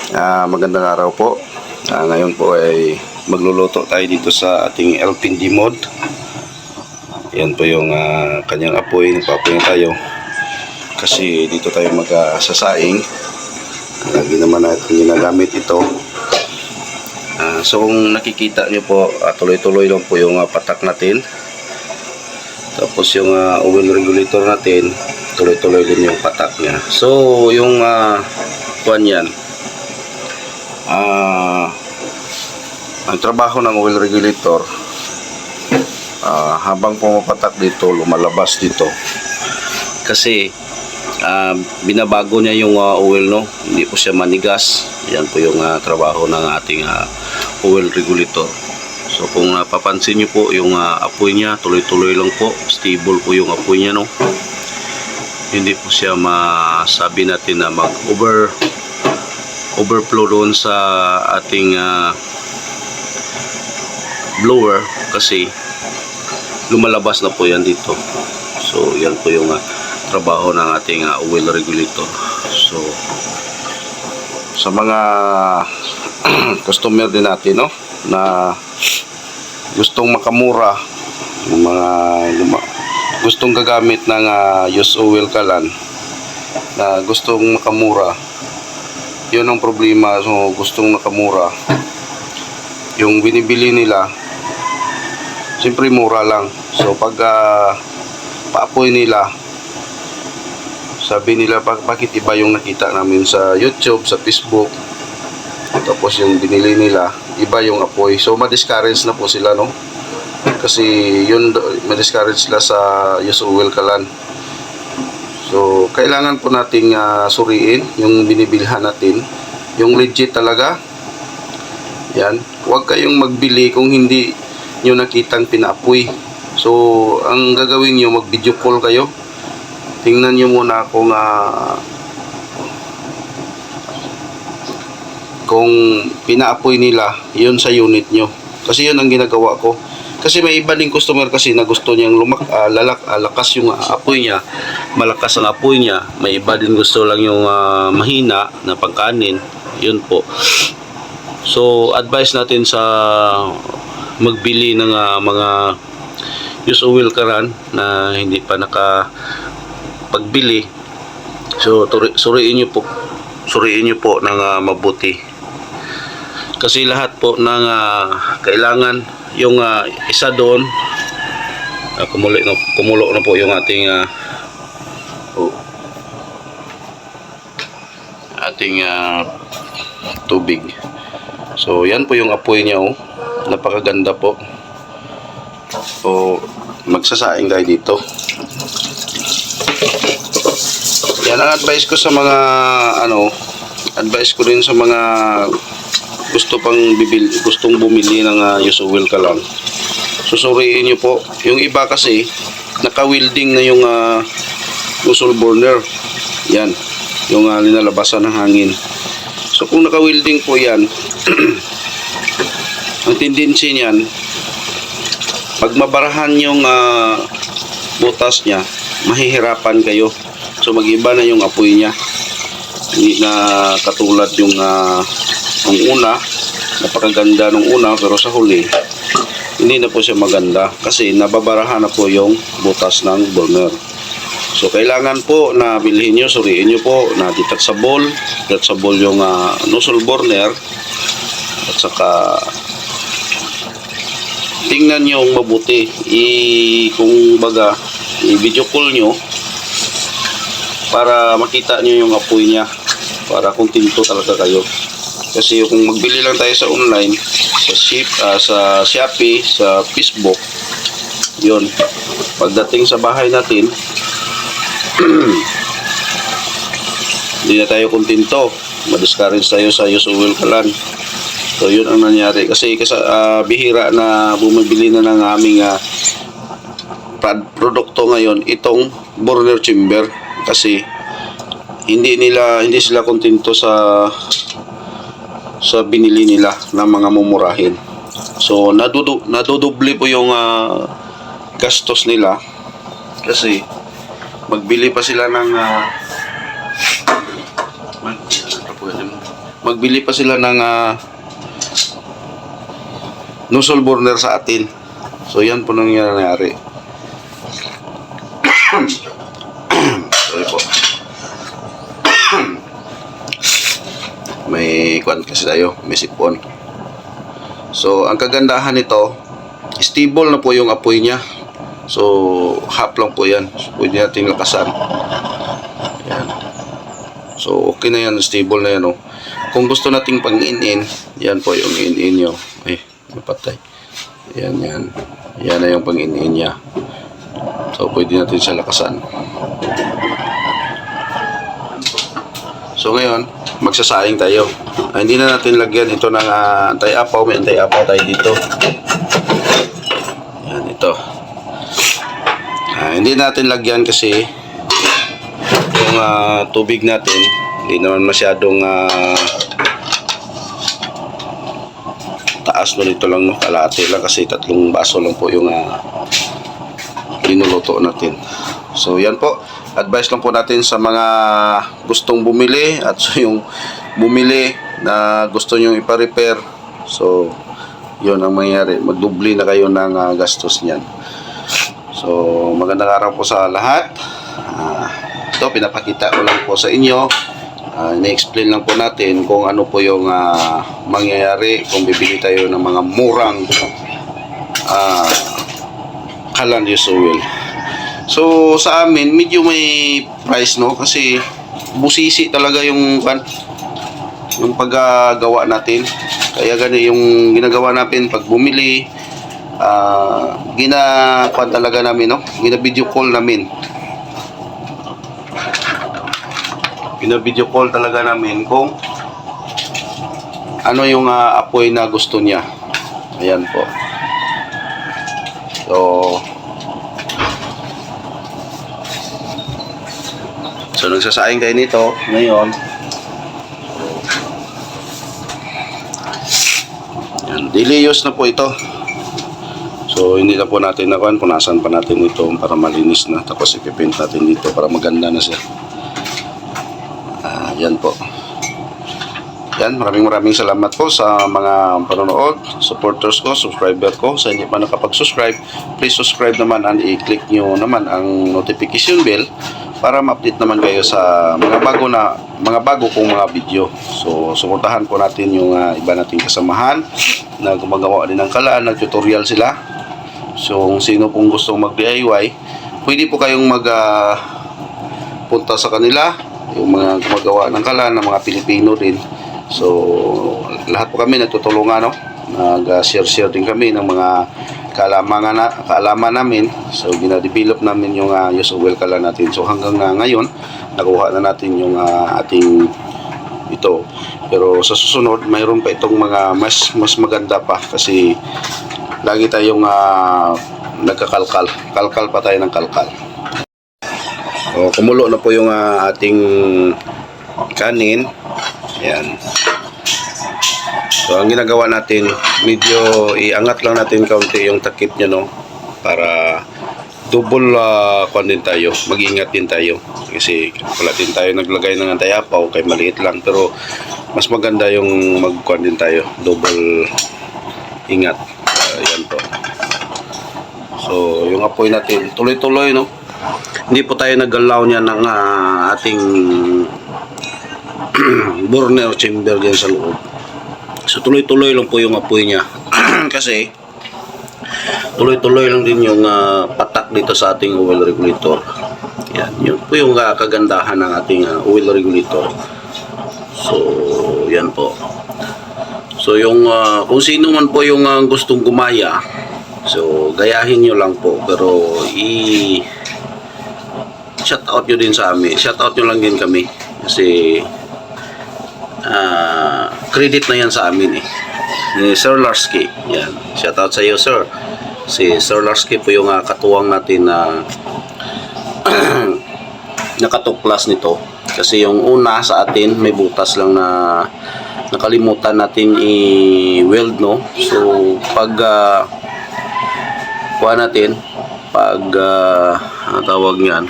Magandang araw po. Ngayon po ay magluluto tayo dito sa ating LPG mod. Yan po yung kanyang apoy. Nagpa-apoy tayo kasi dito tayo magsasaing. Lagi naman natin ginagamit ito. So kung nakikita nyo po, tuloy-tuloy lang po yung patak natin. Tapos yung oil regulator natin, tuloy-tuloy din yung patak niya. So yung kuwan yan, ang trabaho ng oil regulator, habang pumapatak dito, lumalabas dito kasi binabago niya yung oil, no? Hindi po siya manigas. Yan po yung trabaho ng ating oil regulator. So kung napapansin niyo po yung apoy niya, tuloy-tuloy lang po, stable po yung apoy niya, no? Hindi po siya masabi natin na overflow doon sa ating blower kasi lumalabas na po yan dito. So yan po yung trabaho ng ating oil regulator. So sa mga customer din natin, no, na gustong makamura, yung mga gustong gagamit ng used oil kalan, na gustong makamura, yun ang problema. So gustong nakamura, yung binibili nila siyempre mura lang. So pag paapoy nila, sabi nila, bakit iba yung nakita namin sa YouTube, sa Facebook, tapos yung binili nila iba yung apoy. So ma-discourage na po sila, no, kasi yun, ma-discourage sila sa used oil kalan. So kailangan po nating suriin yung binibilhan natin, yung legit talaga. Yan, huwag kayong magbili kung hindi nyo nakitang pinaapoy. So ang gagawin nyo, mag video call kayo, tingnan nyo muna kung pinaapoy nila yun sa unit nyo. Kasi yun ang ginagawa ko. Kasi may iba ding customer kasi na gusto niyang lakas yung apoy niya, malakas ang apoy niya. May iba din gusto lang yung mahina na pangkanin. Yun po. So advice natin sa magbili ng mga used oil karan na hindi pa nakapagbili. So suriin niyo po ng mabuti. Kasi lahat po ng kailangan, yung isa doon, kumulo na po yung ating tubig. So yan po yung apoy niya, oh. Napakaganda po. So magsasaing tayo dito. Yan ang advice ko sa mga advice ko rin sa mga gustong bumili ng used oil kalan. Susuriin nyo po. Yung iba kasi naka-welding na yung nozzle burner. Yan, yung linalabasan ng hangin. So kung naka-welding po yan, ang tendency niyan, pag mabarahan yung butas niya, mahihirapan kayo. So mag-iba na yung apoy niya. Hindi na katulad yung nung una, napakaganda nung una, pero sa huli hindi na po siya maganda kasi nababarahan na po yung butas ng burner. So kailangan po na bilhin nyo, suriin nyo po na detachable yung nozzle burner, at saka tingnan nyo mabuti, kung baga i-video call nyo para makita nyo yung apoy niya, para kontento talaga kayo. Kasi kung magbili lang tayo sa online, sa Shopee, sa Facebook, yun, pagdating sa bahay natin, hindi na tayo kontento, ma-discourage tayo sa used oil kalan. So yun ang nangyari. Kasi bihira na bumibili na ng aming produkto ngayon, itong burner chamber, kasi hindi sila kontento sa binili nila ng mga mumurahin. So nadudoble po yung gastos nila kasi magbili pa sila ng magbili pa sila ng nozzle burner sa atin. So yan po nangyayari. Sorry po. May kwan kasi tayo, may sipon. So ang kagandahan nito, stable na po yung apoy niya. So half lang po yan. So, pwede natin lakasan. Yan. So okay na yan, stable na yan. Oh. Kung gusto nating pang-in-in, yan po yung in-in nyo. Ay, napatay. Yan, yan. Yan na yung pang-in-in niya. So pwede natin siya lakasan. So ngayon, magsasaing tayo. Hindi na natin lagyan ito ng antay-apaw. May antay-apaw tayo dito. Yan, ito. Hindi natin lagyan kasi yung tubig natin hindi naman masyadong taas, no, nito lang, no, kalahati lang kasi 3 baso lang po yung linuluto natin. So yan po, advice lang po natin sa mga gustong bumili at so yung bumili na gusto nyo ipa-repair. So yun ang mangyayari, magdubli na kayo ng gastos niyan. So magandang araw po sa lahat. Ito pinapakita ko lang po sa inyo. Na-explain lang po natin kung ano po yung mangyayari kung bibili tayo ng mga murang kalan used oil. So sa amin medyo may price, no, kasi busisi talaga yung paggawa natin. Kaya gani yung ginagawa natin pag bumili, ginakuan talaga namin, no, gina-video call namin. Gina-video call talaga namin kung ano yung apoy na gusto niya. Ayan po. So nagsasaing tayo nito ngayon. Yan, daily use na po ito. So hindi na po natin nakuhan kung nasaan pa natin ito para malinis na. Tapos ipipaint natin dito para maganda na siya. Yan po. Yan, maraming salamat po sa mga panonood, supporters ko, subscriber ko. Sa hindi pa nakapag-subscribe, please subscribe naman and i-click nyo naman ang notification bell para ma-update naman kayo sa mga bago kong mga video. So suportahan po natin yung iba nating kasamahan na gumagawa din ng kalaan, nag-tutorial sila. So kung sino pong gustong mag-DIY, pwede po kayong punta sa kanila, yung mga gumagawa ng kalaan, ng mga Pilipino din. So lahat po kami nagtutulungan, no? Nag-share din kami ng mga kaalaman namin. So gina-develop namin yung used oil kalan natin. So hanggang ngayon nakuha na natin yung ating ito. Pero sa susunod mayroon pa itong mga mas maganda pa kasi lagi tayong nagkakalkal pa tayo ng kalkal. So kumulo na po yung ating kanin. Ayan. So ang ginagawa natin, medyo iangat lang natin kaunti yung takip niya, no, para double kuan din tayo, mag-ingat din tayo kasi wala din tayo naglagay ng antay-apaw kay maliit lang, pero mas maganda yung mag-kuan din tayo, double ingat. Yan po. So yung apoy natin tuloy-tuloy, no, hindi po tayo naggalaw niya ng ating burner chamber dyan sa loob. So tuloy-tuloy lang po yung apoy niya kasi tuloy-tuloy lang din yung patak dito sa ating oil regulator. Yan, yun po yung kagandahan ng ating oil regulator. So yan po. So yung kung sino man po yung gustong gumaya, so gayahin nyo lang po, pero shout out nyo din sa amin, shout out nyo lang din kami kasi credit na yan sa amin ni Sir Larsky. Yan, shout out sa iyo, sir. Si Sir Larsky po yung katuwang natin na nakatuklas nito kasi yung una sa atin may butas lang na nakalimutan natin i-weld, no. So pag kuha natin, pag tawag niyan,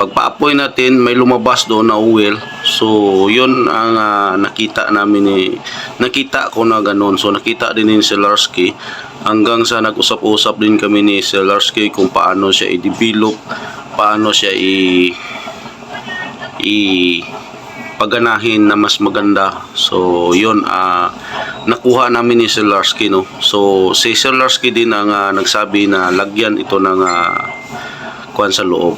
pagpa-apoy natin may lumabas doon na oil. So, yun ang nakita ko na ganun. So, nakita din ni Selarski hanggang sa nag-usap-usap din kami ni Selarski kung paano siya i-develop, paano siya paganahin na mas maganda. So, yun nakuha namin ni Selarski, no. So, si Selarski din ang nagsabi na lagyan ito ng kuwan sa loob.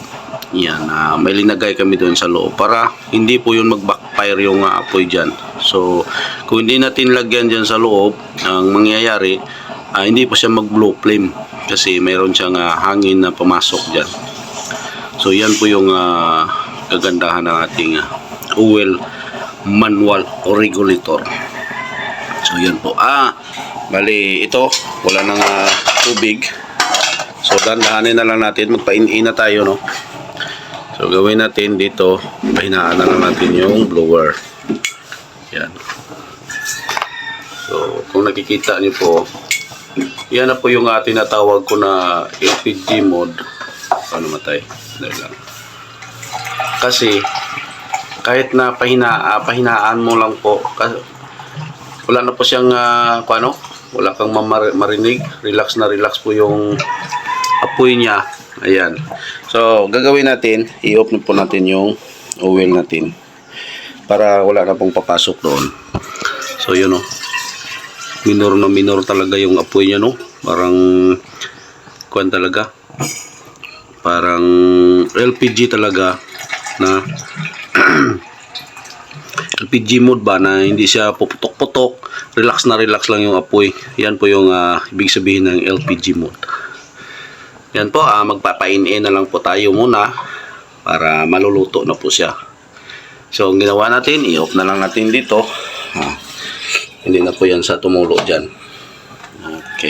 Yan, may linagay kami doon sa loob para hindi po yun mag-backfire yung apoy dyan. So, kung hindi natin lagyan dyan sa loob, ang mangyayari, hindi po siya mag-blow flame kasi mayroon siyang hangin na pumasok dyan. So, yan po yung kagandahan ng ating oil manual regulator. So, yan po. Bali, ito, wala nang tubig. So, dandahanin na lang natin. Magpain-in na tayo, no? So, gawin natin dito, pahinaan na lang natin yung blower. Yan. So, kung nakikita niyo po, yan na po yung tinatawag ko na LPG mode. Paano matay? Dahil lang. Kasi, kahit na pahinaan mo lang po, wala na po siyang, wala kang marinig. Relax na relax po yung apoy niya. Ayan. So, gagawin natin, i-off na po natin yung oil natin para wala na pong papasok doon. So, yun, no. Minor na minor talaga yung apoy niya, no. Parang, kuwan talaga. Parang LPG talaga na LPG mode ba na hindi siya puputok-putok. Relax na relax lang yung apoy. Yan po yung ibig sabihin ng LPG mode. Yan po, magpapain-in na lang po tayo muna para maluluto na po siya. So, ang ginawa natin, i-off na lang natin dito. Hindi na po yan sa tumulo dyan. Okay.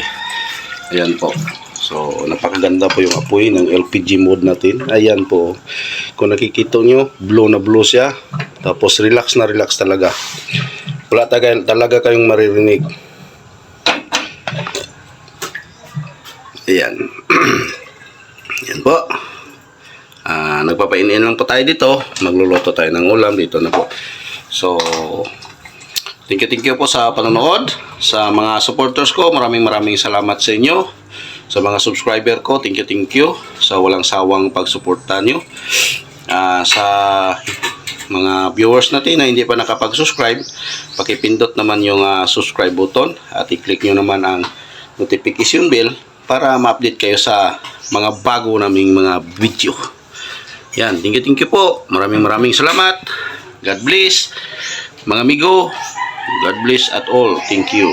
Ayan po. So, napakaganda po yung apoy ng LPG mode natin. Ayan po. Kung nakikita nyo, blow na blow siya. Tapos, relax na relax talaga. Wala talaga kayong maririnig. Ayan. Ayan po. Nagpapainin lang po tayo dito. Magluluto tayo ng ulam dito na po. So, thank you po sa panonood. Sa mga supporters ko, maraming salamat sa inyo. Sa mga subscriber ko, thank you. Sa walang sawang pagsuporta nyo. Sa mga viewers natin na hindi pa nakapag-subscribe, pakipindot naman yung subscribe button at i-click nyo naman ang notification bell para ma-update kayo sa mga bago naming mga video. Yan, thank you po. Maraming salamat. God bless. Mga amigo, God bless at all. Thank you.